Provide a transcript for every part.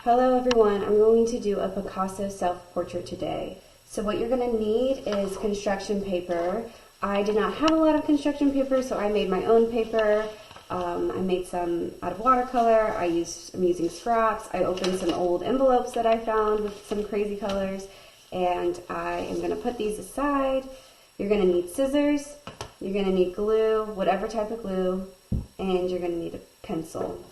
Hello everyone, I'm going to do a Picasso self-portrait today. So what you're going to need is construction paper. I did not have a lot of construction paper, so I made my own paper. I made some out of watercolor. I'm using scraps. I opened some old envelopes that I found with some crazy colors, and I am going to put these aside. You're going to need scissors, you're going to need glue, whatever type of glue, and you're going to need a pencil.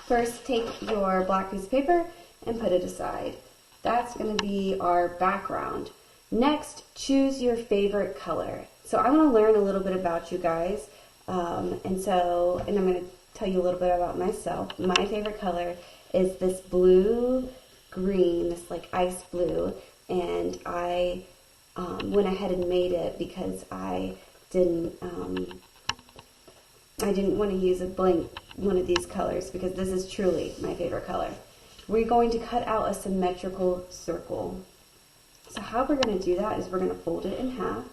First, take your black piece of paper and put it aside. That's going to be our background. Next, choose your favorite color. So I want to learn a little bit about you guys, and I'm going to tell you a little bit about myself. My favorite color is this blue-green, this like ice blue, and I went ahead and made it because I didn't want to use a blank one of these colors because this is truly my favorite color. We're going to cut out a symmetrical circle. So how we're going to do that is we're going to fold it in half.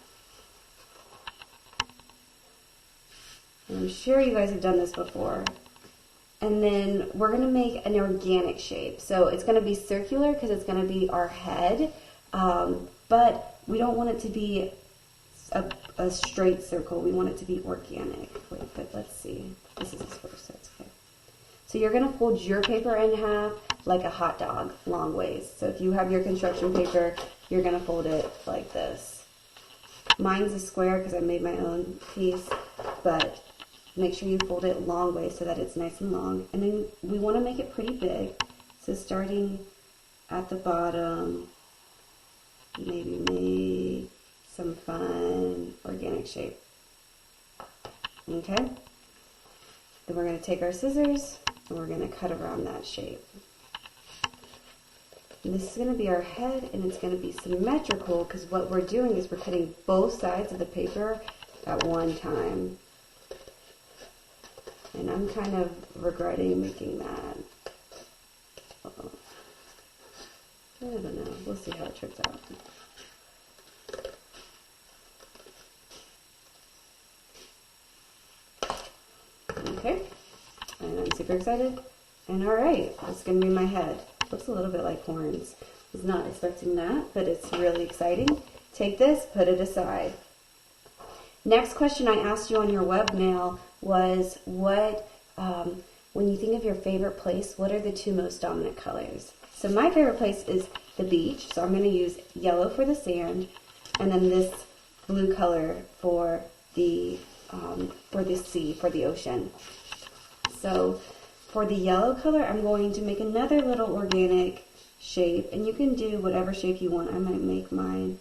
And I'm sure you guys have done this before. And then we're going to make an organic shape. So it's going to be circular because it's going to be our head, but we don't want it to be a straight circle. We want it to be organic. Wait, but let's see. This is his first, that's okay. So you're going to fold your paper in half like a hot dog, long ways. So if you have your construction paper, you're going to fold it like this. Mine's a square because I made my own piece, but make sure you fold it long ways so that it's nice and long. And then we want to make it pretty big. So starting at the bottom, maybe make some fun organic shape. Okay? Then we're going to take our scissors and we're going to cut around that shape. And this is going to be our head, and it's going to be symmetrical because what we're doing is we're cutting both sides of the paper at one time. And I'm kind of regretting making that. I don't know. We'll see how it turns out. Okay, and I'm super excited. And alright, that's going to be my head. Looks a little bit like horns. I was not expecting that, but it's really exciting. Take this, put it aside. Next question I asked you on your webmail was, when you think of your favorite place, what are the two most dominant colors? So my favorite place is the beach, so I'm going to use yellow for the sand, and then this blue color for the sea, for the ocean. So for the yellow color, I'm going to make another little organic shape, and you can do whatever shape you want. I might make mine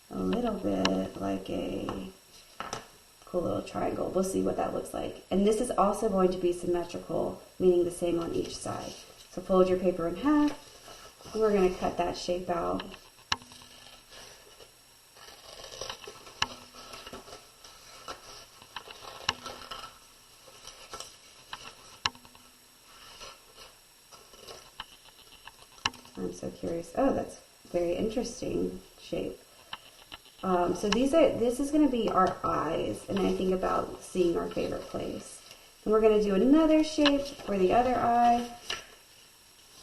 a little bit like a cool little triangle. We'll see what that looks like. And this is also going to be symmetrical, meaning the same on each side. So fold your paper in half, and we're going to cut that shape out. I'm so curious. Oh, that's very interesting shape. So this is going to be our eyes, and I think about seeing our favorite place. And we're going to do another shape for the other eye.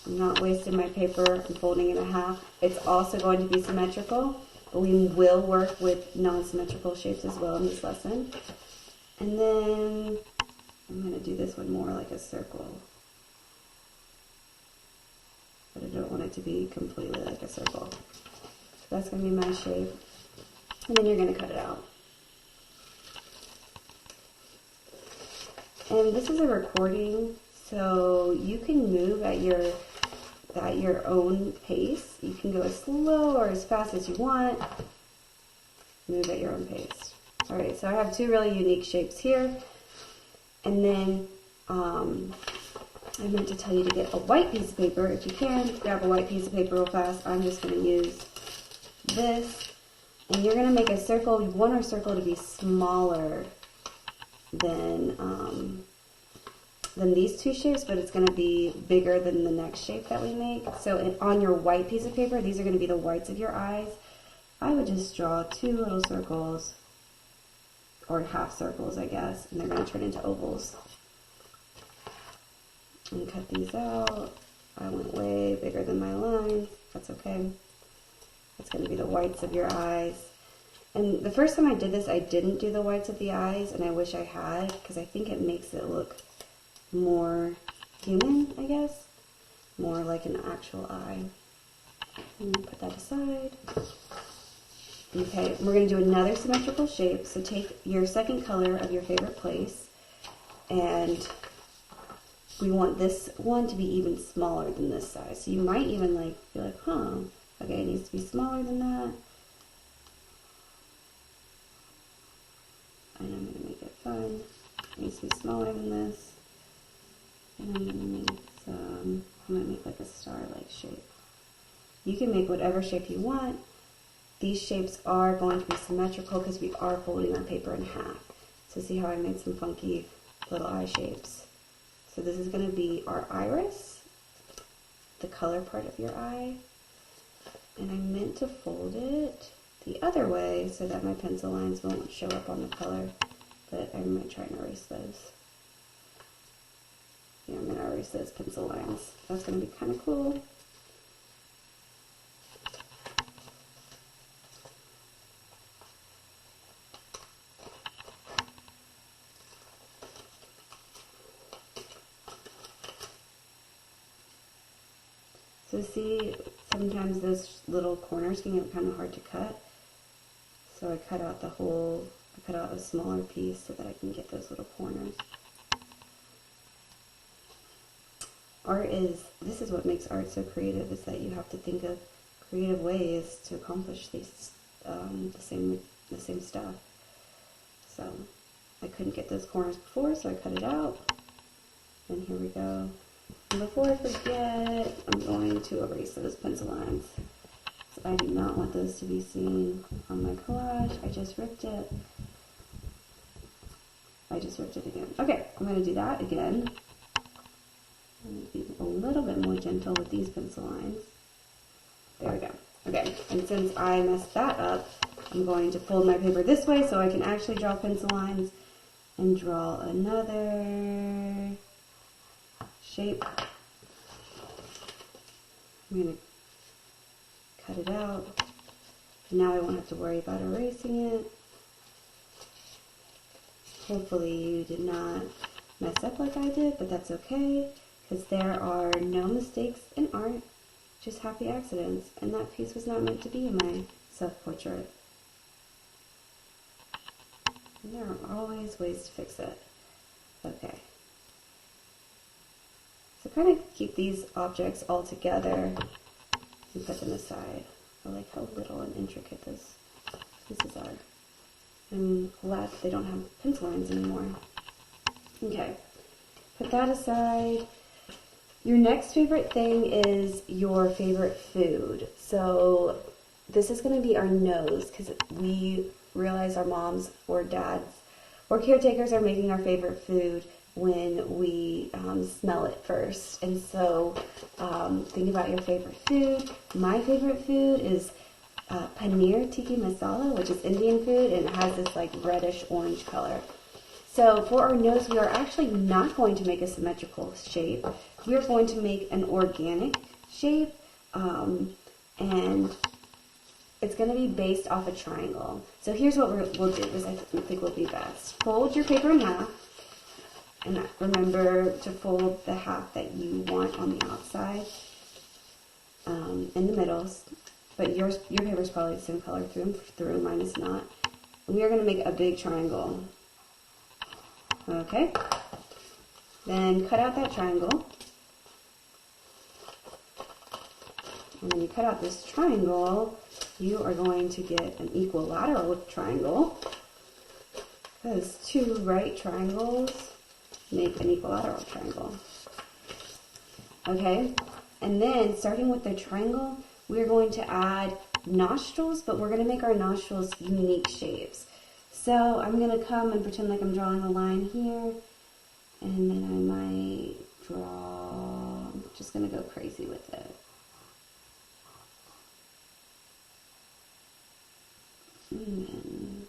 I'm not wasting my paper. I'm folding it in half. It's also going to be symmetrical, but we will work with non-symmetrical shapes as well in this lesson. And then I'm going to do this one more like a circle. But I don't want it to be completely like a circle. So that's going to be my shape. And then you're going to cut it out. And this is a recording, so you can move at your own pace. You can go as slow or as fast as you want. Move at your own pace. Alright, so I have two really unique shapes here. And then I meant to tell you to get a white piece of paper. If you can, grab a white piece of paper real fast. I'm just going to use this. And you're going to make a circle. You want our circle to be smaller than these two shapes, but it's going to be bigger than the next shape that we make. So on your white piece of paper, these are going to be the whites of your eyes. I would just draw two little circles, or half circles, I guess, and they're going to turn into ovals. And cut these out. I went way bigger than my lines. That's okay. It's going to be the whites of your eyes. And the first time I did this, I didn't do the whites of the eyes, and I wish I had, because I think it makes it look more human, I guess. More like an actual eye. Put that aside. Okay, we're going to do another symmetrical shape. So take your second color of your favorite place, and we want this one to be even smaller than this size. So you might even be like, huh, okay, it needs to be smaller than that. And I'm going to make it fun. It needs to be smaller than this. And I'm going to make I'm going to make like a star-like shape. You can make whatever shape you want. These shapes are going to be symmetrical because we are folding our paper in half. So see how I made some funky little eye shapes. So this is going to be our iris, the color part of your eye. And I meant to fold it the other way so that my pencil lines won't show up on the color, but I'm going to try and erase those. Yeah, I'm going to erase those pencil lines. That's going to be kind of cool. So see, sometimes those little corners can get kind of hard to cut. So I cut out a smaller piece so that I can get those little corners. This is what makes art so creative, is that you have to think of creative ways to accomplish these, the same stuff. So I couldn't get those corners before, so I cut it out. And here we go. And before I forget, I'm going to erase those pencil lines. So I do not want those to be seen on my collage. I just ripped it. Again. Okay, I'm going to do that again. I'm going to be a little bit more gentle with these pencil lines. There we go. Okay, and since I messed that up, I'm going to fold my paper this way so I can actually draw pencil lines and draw another shape. I'm going to cut it out. Now I won't have to worry about erasing it. Hopefully you did not mess up like I did, but that's okay, because there are no mistakes in art, just happy accidents, and that piece was not meant to be in my self-portrait. And there are always ways to fix it. Okay. So kind of keep these objects all together and put them aside. I like how little and intricate those pieces are. I'm glad they don't have pencil lines anymore. Okay, put that aside. Your next favorite thing is your favorite food. So this is going to be our nose, because we realize our moms or dads or caretakers are making our favorite food when we smell it first. And so think about your favorite food. My favorite food is paneer tikka masala, which is Indian food, and it has this like reddish orange color. So for our nose, we are actually not going to make a symmetrical shape. We are going to make an organic shape, and it's going to be based off a triangle. So here's what we'll do, because I think will be best. Fold your paper in half, and remember to fold the half that you want on the outside, in the middle. But your paper is probably the same color through and through, mine is not. We are going to make a big triangle. Okay? Then cut out that triangle. And when you cut out this triangle, you are going to get an equilateral triangle, because two right triangles make an equilateral triangle. Okay? And then, starting with the triangle, we're going to add nostrils, but we're going to make our nostrils unique shapes. So I'm going to come and pretend like I'm drawing a line here, and then I might draw, I'm just going to go crazy with it. And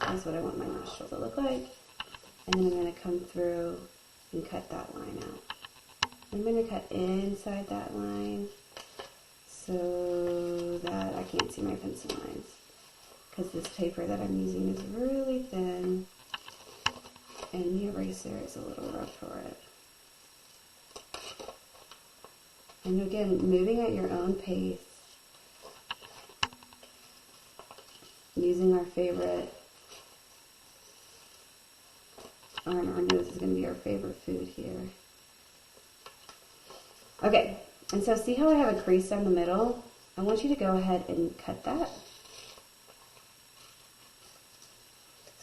that's what I want my nostril to look like. And then I'm going to come through and cut that line out. I'm going to cut inside that line so that I can't see my pencil lines, because this paper that I'm using is really thin and the eraser is a little rough for it. And again, moving at your own pace, using our favorite, our nose is going to be our favorite food here. Okay, and so see how I have a crease down the middle? I want you to go ahead and cut that.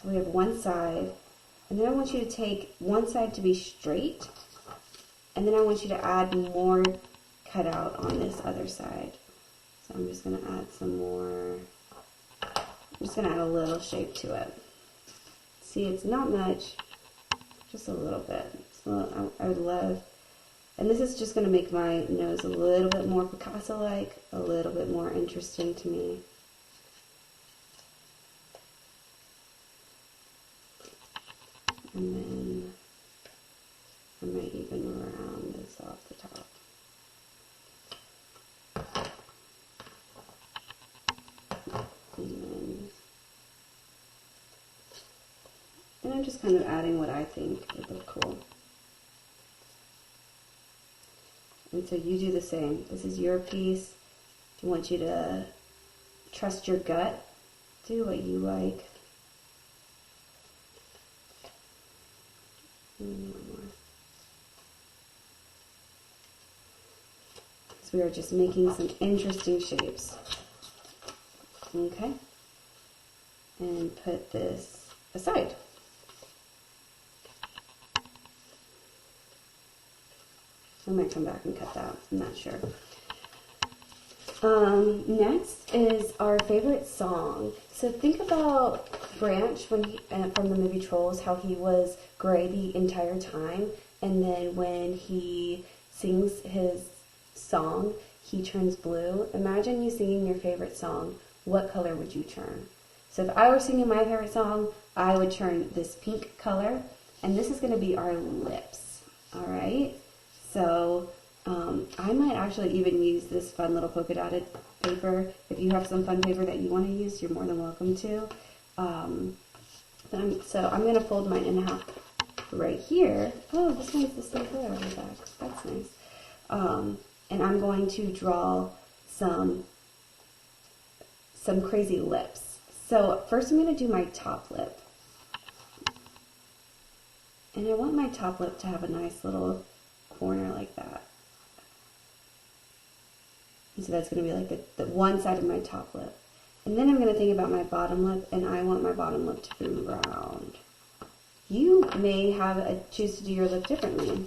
So we have one side, and then I want you to take one side to be straight, and then I want you to add more cutout on this other side. So I'm just going to add some more, I'm just going to add a little shape to it. See, it's not much, just a little bit. So I would love, and this is just going to make my nose a little bit more Picasso-like, a little bit more interesting to me. And then I might even round this off the top. And I'm just kind of adding what I think would look cool. And so you do the same. This is your piece. I want you to trust your gut. Do what you like. And one more. So we are just making some interesting shapes. Okay? And put this aside. I might come back and cut that, I'm not sure. Next is our favorite song. So think about Branch when he, from the movie Trolls, how he was gray the entire time, and then when he sings his song, he turns blue. Imagine you singing your favorite song. What color would you turn? So if I were singing my favorite song, I would turn this pink color, and this is going to be our lips, all right? So I might actually even use this fun little polka dotted paper. If you have some fun paper that you want to use, you're more than welcome to. So I'm going to fold mine in half right here. Oh, this one's the same color on the back. That's nice. And I'm going to draw some crazy lips. So first I'm going to do my top lip. And I want my top lip to have a nice little corner like that. And so that's going to be like the one side of my top lip. And then I'm going to think about my bottom lip, and I want my bottom lip to be round. You may choose to do your lip differently.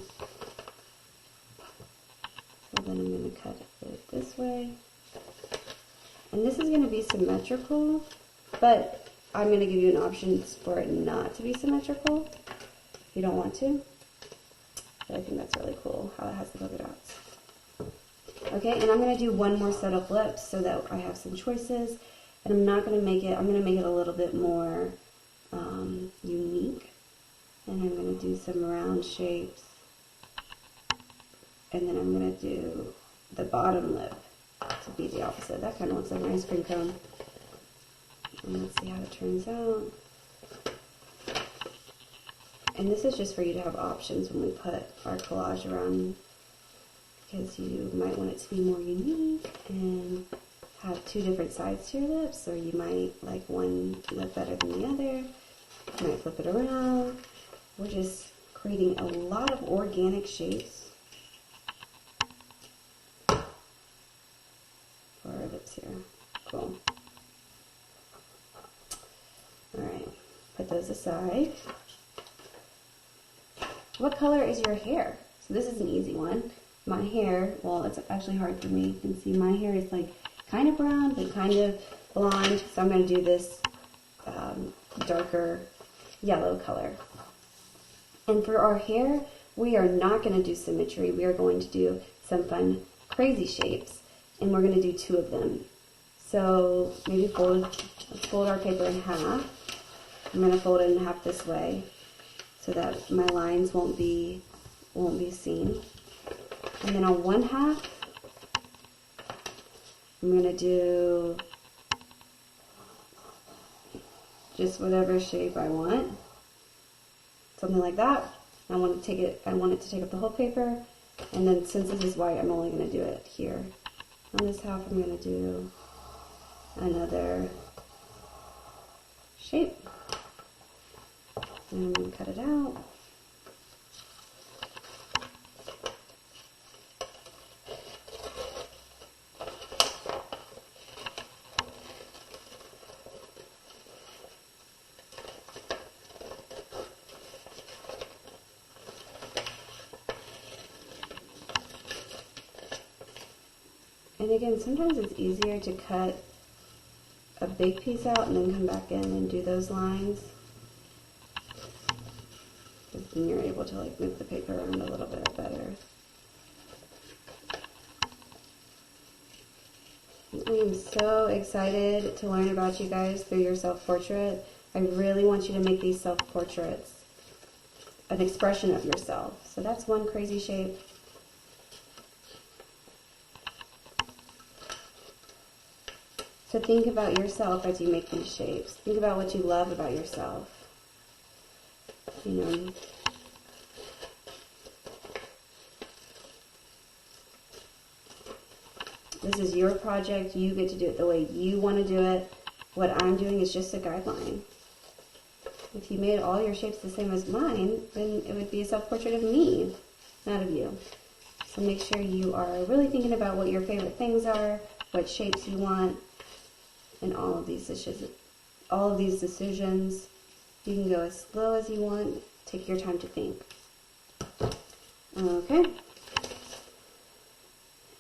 So then I'm going to cut it this way. And this is going to be symmetrical, but I'm going to give you an option for it not to be symmetrical if you don't want to. But I think that's really cool how it has the polka dots. Okay, and I'm going to do one more set of lips so that I have some choices. And I'm not going to make it, I'm going to make it a little bit more unique. And I'm going to do some round shapes. And then I'm going to do the bottom lip to be the opposite. That kind of looks like an ice cream cone. And let's see how it turns out. And this is just for you to have options when we put our collage around, because you might want it to be more unique and have two different sides to your lips, or you might like one lip better than the other. You might flip it around. We're just creating a lot of organic shapes for our lips here. Cool. Alright, put those aside. What color is your hair? So this is an easy one. My hair, well, it's actually hard for me. You can see my hair is like kind of brown, but kind of blonde. So I'm going to do this darker yellow color. And for our hair, we are not going to do symmetry. We are going to do some fun, crazy shapes. And we're going to do two of them. So maybe let's fold our paper in half. I'm going to fold it in half this way so that my lines won't be won't be seen. And then on one half, I'm going to do just whatever shape I want. Something like that. I want it to take up the whole paper. And then since this is white, I'm only going to do it here. On this half, I'm going to do another shape. And I'm going to cut it out. And again, sometimes it's easier to cut a big piece out and then come back in and do those lines. Because then you're able to like move the paper around a little bit better. I am so excited to learn about you guys through your self-portrait. I really want you to make these self-portraits an expression of yourself. So that's one crazy shape. So think about yourself as you make these shapes. Think about what you love about yourself. You know, this is your project. You get to do it the way you want to do it. What I'm doing is just a guideline. If you made all your shapes the same as mine, then it would be a self-portrait of me, not of you. So make sure you are really thinking about what your favorite things are, what shapes you want, and all of these decisions. You can go as slow as you want. Take your time to think. Okay.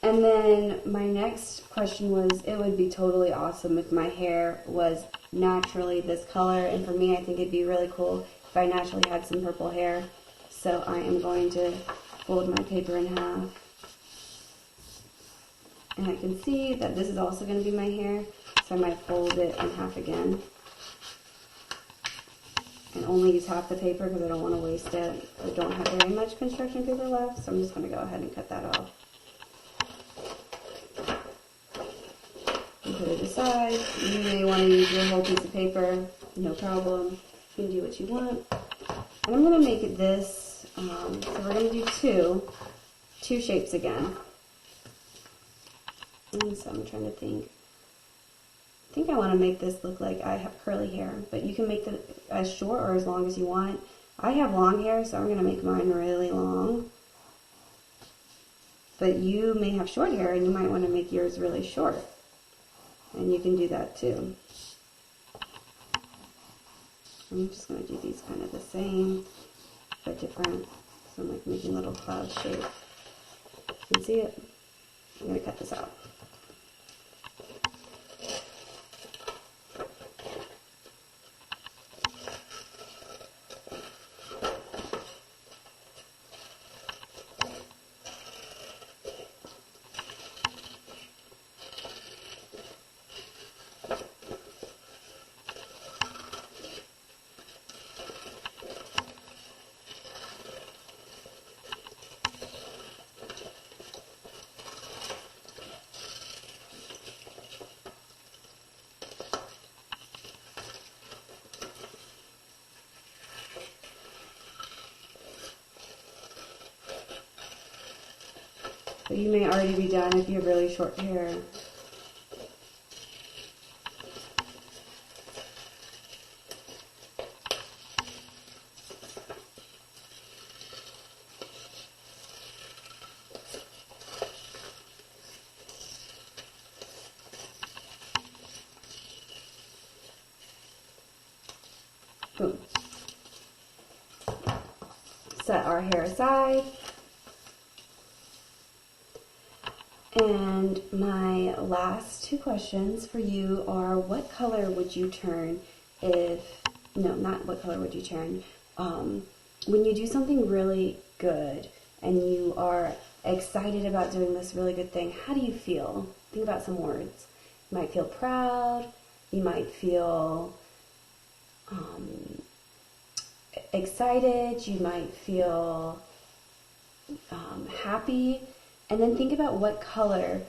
And then my next question was, it would be totally awesome if my hair was naturally this color. And for me, I think it'd be really cool if I naturally had some purple hair. So I am going to fold my paper in half. And I can see that this is also going to be my hair. So I might fold it in half again. And only use half the paper because I don't want to waste it. I don't have very much construction paper left, so I'm just going to go ahead and cut that off. And put it aside. You may want to use your whole piece of paper, no problem. You can do what you want. And I'm going to make this, so we're going to do two shapes again. And so I'm trying to think. I think I want to make this look like I have curly hair, but you can make it as short or as long as you want. I have long hair, so I'm going to make mine really long. But you may have short hair, and you might want to make yours really short. And you can do that too. I'm just going to do these kind of the same, but different. So I'm like making little cloud shapes. You can see it? I'm going to cut this out. But you may already be done if you have really short hair. Boom. Set our hair aside. And my last two questions for you are, what color would you turn if, no, not what color would you turn, when you do something really good and you are excited about doing this really good thing, how do you feel? Think about some words. You might feel proud, you might feel excited, you might feel happy, and then think about what color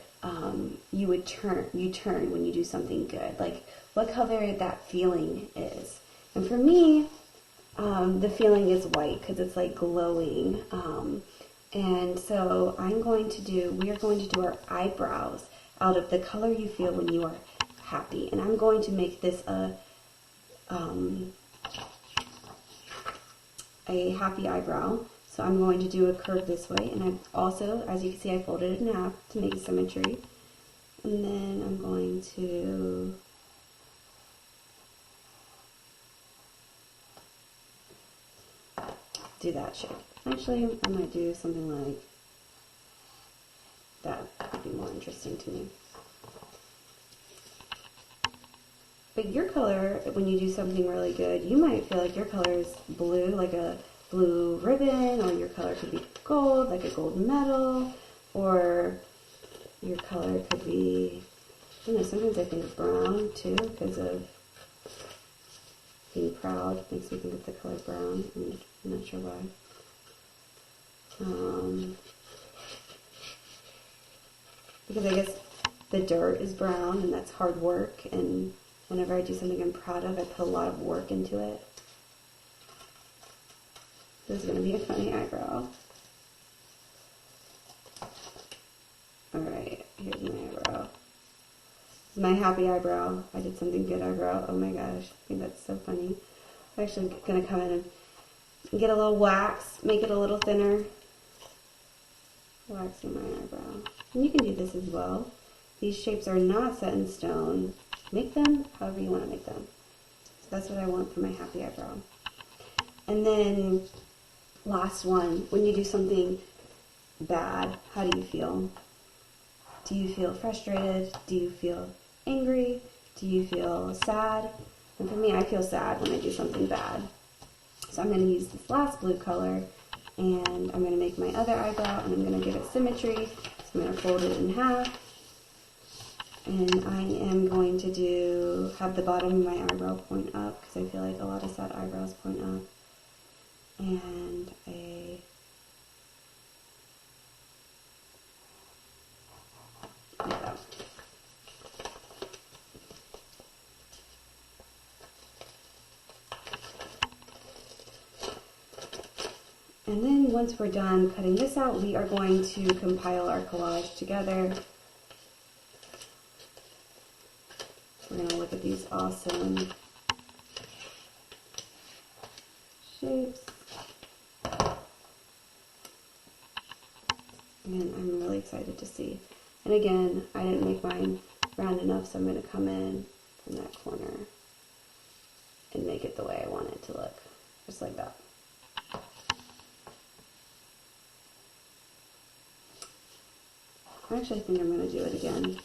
you turn when you do something good. Like what color that feeling is. And for me, the feeling is white because it's like glowing. And so we are going to do our eyebrows out of the color you feel when you are happy. And I'm going to make this a happy eyebrow. So I'm going to do a curve this way, and I also, as you can see, I folded it in half to make symmetry. And then I'm going to do that shape. Actually, I might do something like that. Would be more interesting to me. But your color, when you do something really good, you might feel like your color is blue, like a blue ribbon, or your color could be gold, like a gold medal, or your color could be, I don't know, sometimes I think of brown too, because of being proud. Makes me think of the color brown. I'm not sure why. Because I guess the dirt is brown, and that's hard work, and whenever I do something I'm proud of, I put a lot of work into it. This is going to be a funny eyebrow. Alright, here's my eyebrow. This is my happy eyebrow. I did something good eyebrow. Oh my gosh, I think that's so funny. I'm actually going to come in and get a little wax, make it a little thinner. Waxing my eyebrow. And you can do this as well. These shapes are not set in stone. Make them however you want to make them. So that's what I want for my happy eyebrow. And then last one, when you do something bad, how do you feel? Do you feel frustrated? Do you feel angry? Do you feel sad? And for me, I feel sad when I do something bad. So I'm going to use this last blue color, and I'm going to make my other eyebrow, and I'm going to give it symmetry. So I'm going to fold it in half. And I am going to have the bottom of my eyebrow point up, because I feel like a lot of sad eyebrows point up. And like that. And then once we're done cutting this out, we are going to compile our collage together. We're going to look at these awesome shapes. And I'm really excited to see. And again, I didn't make mine round enough, so I'm going to come in from that corner and make it the way I want it to look. Just like that. I actually think I'm going to do it again.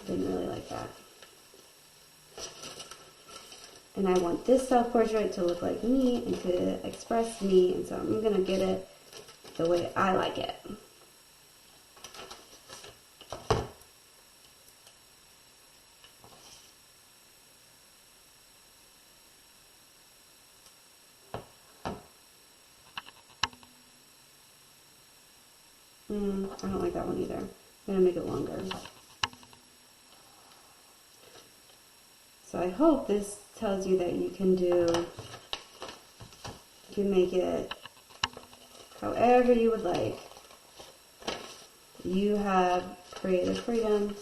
Didn't really like that. And I want this self-portrait to look like me and to express me, and so I'm going to get it the way I like it. I don't like that one either. I'm going to make it longer. So I hope this tells you that you can make it however you would like. You have creative freedom.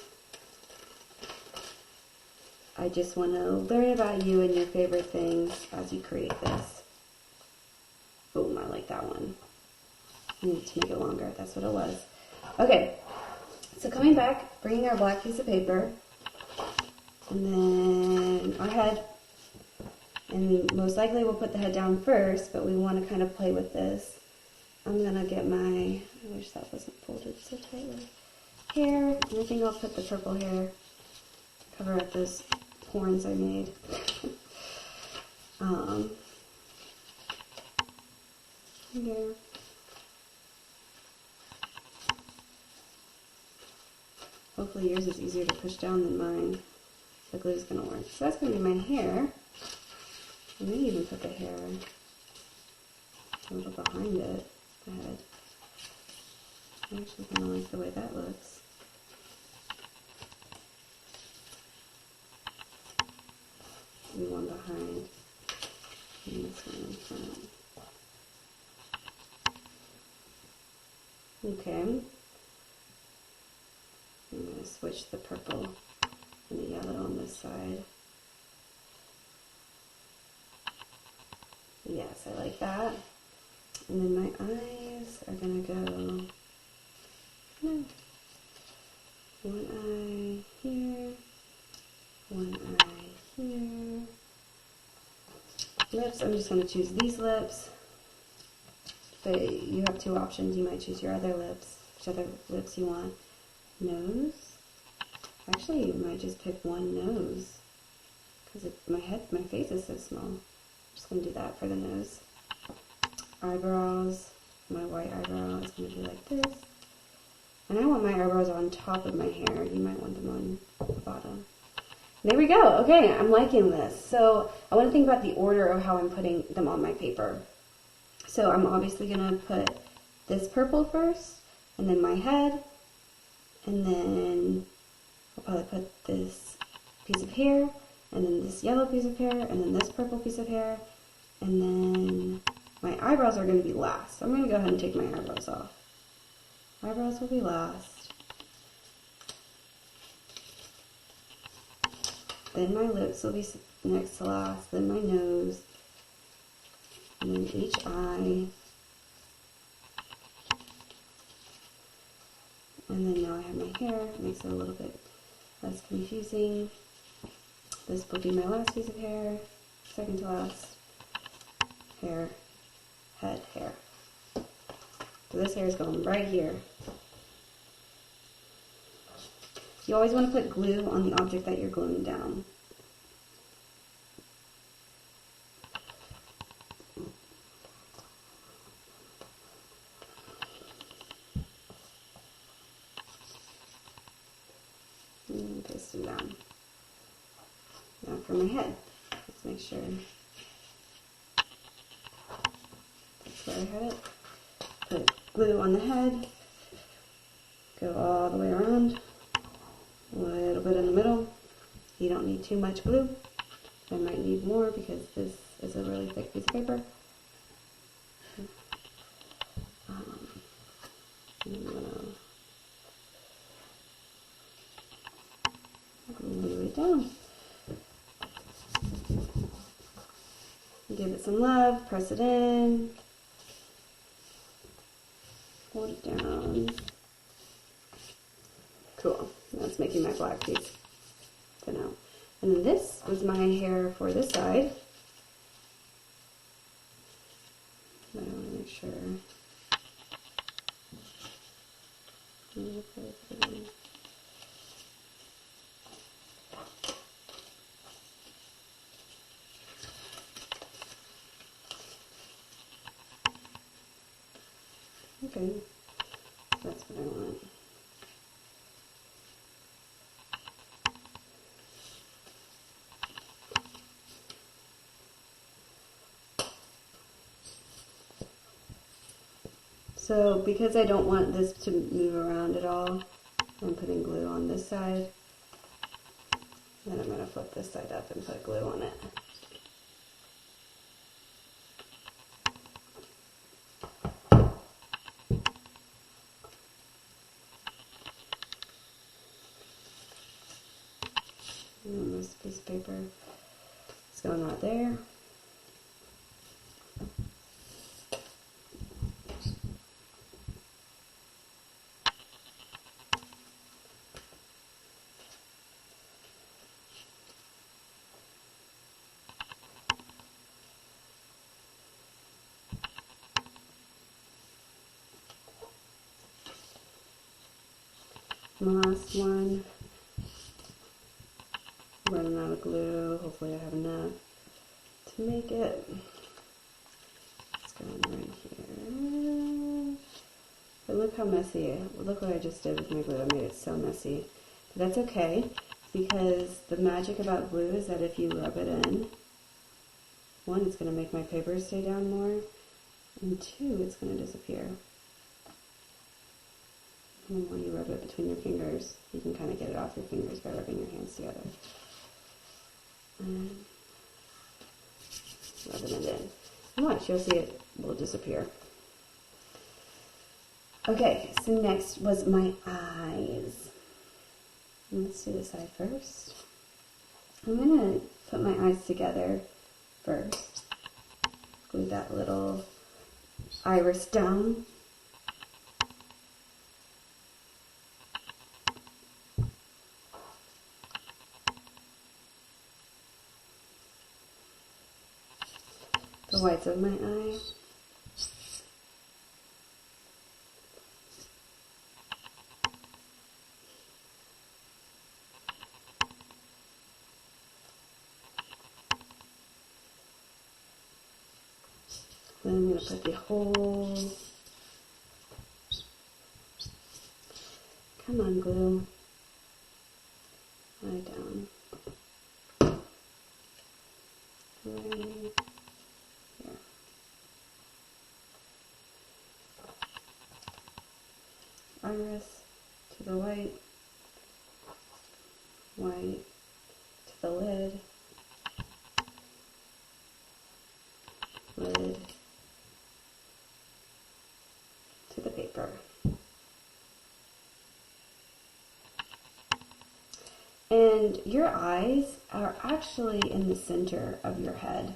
I just want to learn about you and your favorite things as you create this. Boom, I like that one. I need to make it longer. That's what it was. Okay, so coming back, bringing our black piece of paper, and then our head, and most likely we'll put the head down first, but we want to kind of play with this. I'm going to get I wish that wasn't folded so tightly, hair, and I think I'll put the purple hair, cover up those horns I made. Here. Hopefully yours is easier to push down than mine. The glue is going to work. So that's going to be my hair. I may even put the hair a little behind it, the head. I actually kind of like the way that looks. And one behind, and this one in front. Okay. I'm going to switch the purple and the yellow on this side. Yes, I like that. And then my eyes are going to go, no, one eye here, one eye here. Lips, I'm just going to choose these lips. But you have two options. You might choose your other lips, which other lips you want. Nose. Actually, you might just pick one nose because my face is so small. I'm just going to do that for the nose. Eyebrows. My white eyebrow is going to be like this. And I want my eyebrows on top of my hair. You might want them on the bottom. There we go. Okay, I'm liking this. So I want to think about the order of how I'm putting them on my paper. So I'm obviously going to put this purple first, and then my head, and then I'll probably put this piece of hair, and then this yellow piece of hair, and then this purple piece of hair, and then my eyebrows are going to be last. So I'm going to go ahead and take my eyebrows off. Eyebrows will be last. Then my lips will be next to last, then my nose, and then each eye. And then now I have my hair, it makes it a little bit less confusing. This will be my last piece of hair, second to last, hair, head, hair. So this hair is going right here. You always want to put glue on the object that you're gluing down. And paste them down. Now for my head, let's make sure that's where I had it. Put glue on the head, go all the way around, a little bit in the middle. You don't need too much glue. I might need more because this is a really thick piece of paper. I'm gonna glue it down. Give it some love, press it in, hold it down. Cool, that's making my black piece for now. And then this was my hair for this side. I want to make sure. Okay, that's what I want. So because I don't want this to move around at all, I'm putting glue on this side. Then I'm going to flip this side up and put glue on it. And this piece of paper is going right there. And the last one, running out of glue. Hopefully I have enough to make it. It's going right here. But look how messy. Look what I just did with my glue. I made it so messy. But that's okay, because the magic about glue is that if you rub it in, one, it's going to make my paper stay down more, and two, it's going to disappear. And when you rub it between your fingers, you can kind of get it off your fingers by rubbing your hands together. And rubbing it in. And watch, you'll see it will disappear. Okay, so next was my eyes. Let's do this eye first. I'm going to put my eyes together first. Glue that little iris down. The whites of my eye. Then I'm going to put the whole, come on glue, eye down, right here. Iris to the white, white to the lid, lid to the paper. And your eyes are actually in the center of your head.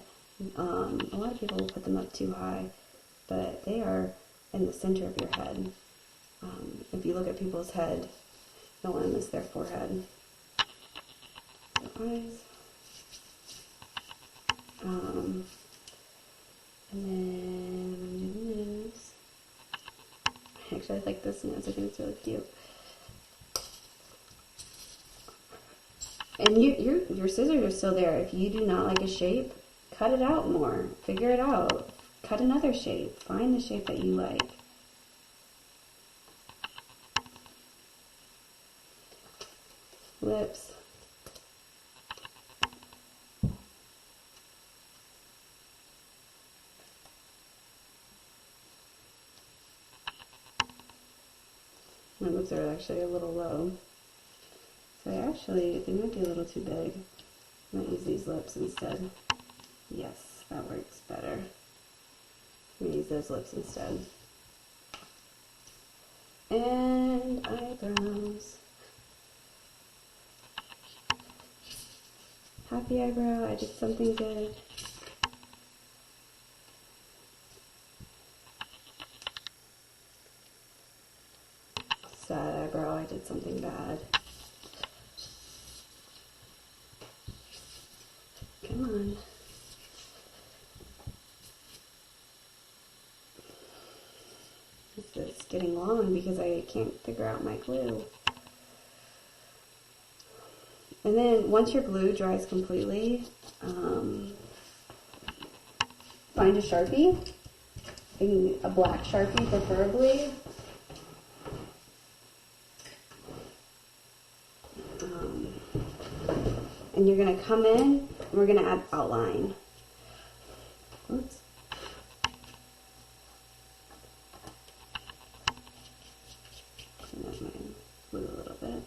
A lot of people will put them up too high, but they are in the center of your head. If you look at people's head, you'll want to miss their forehead. So eyes. And then I'm going to do the nose. Actually, I like this nose. I think it's really cute. And your scissors are still there. If you do not like a shape, cut it out more. Figure it out. Cut another shape. Find the shape that you like. Lips. My lips are actually a little low. So they might be a little too big. I might use these lips instead. Yes, that works better. I'm going to use those lips instead. And eyebrows. Happy eyebrow, I did something good. Sad eyebrow, I did something bad. Come on. This is getting long because I can't figure out my glue. And then once your glue dries completely, find a Sharpie, a black Sharpie preferably. And you're going to come in, and we're going to add outline. Oops. Clean up my glue a little bit.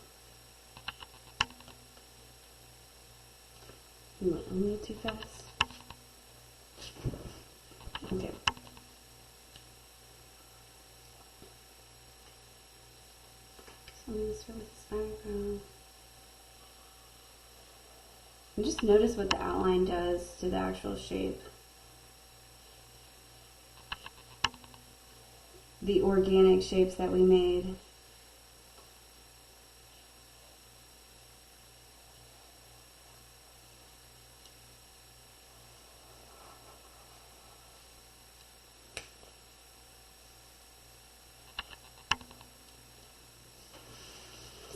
Went a little too fast. Okay. So I'm going to start with this eyebrow. And just notice what the outline does to the actual shape. The organic shapes that we made.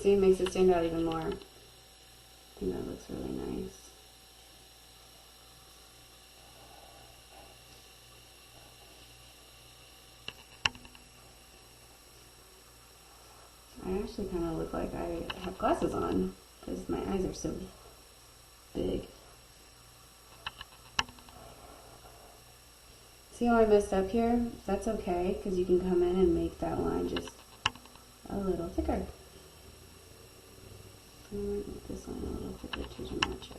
See, it makes it stand out even more. I think that looks really nice. I actually kind of look like I have glasses on because my eyes are so big. See how I messed up here? That's okay, because you can come in and make that line just a little thicker. I might make this line a little thicker too to match it.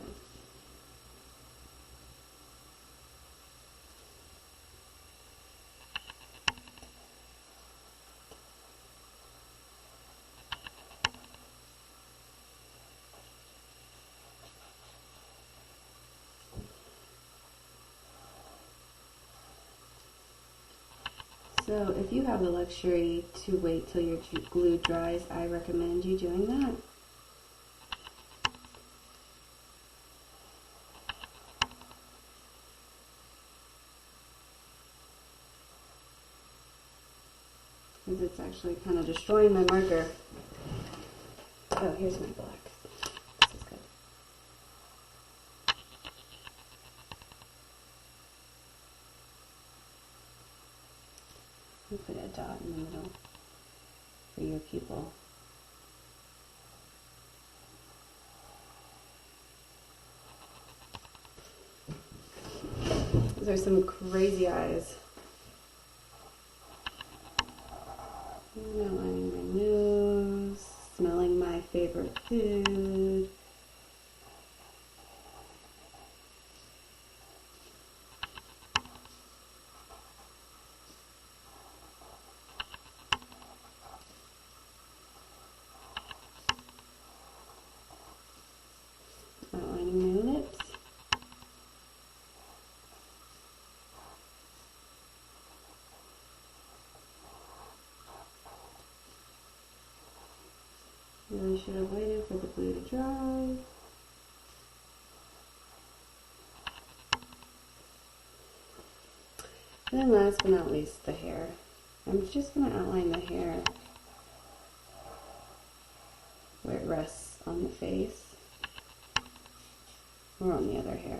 So if you have the luxury to wait till your glue dries, I recommend you doing that. Because it's actually kind of destroying my marker. Oh, here's my black. This is good. I'll put a dot in the middle for your pupil. Those are some crazy eyes. Outlining my nose, smelling my favorite food. Outlining my lips. Really should have waited for the glue to dry. And then last but not least, the hair. I'm just going to outline the hair where it rests on the face or on the other hair.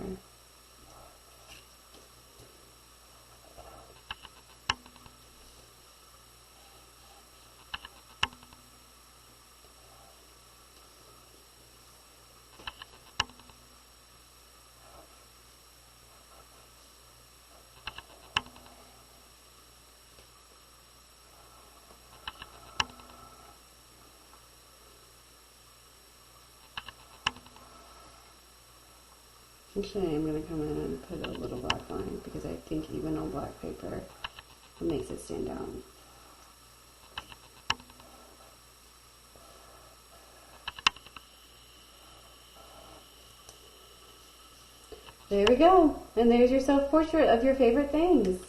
Actually, I'm going to come in and put a little black line because I think even on black paper it makes it stand out. There we go. And there's your self-portrait of your favorite things.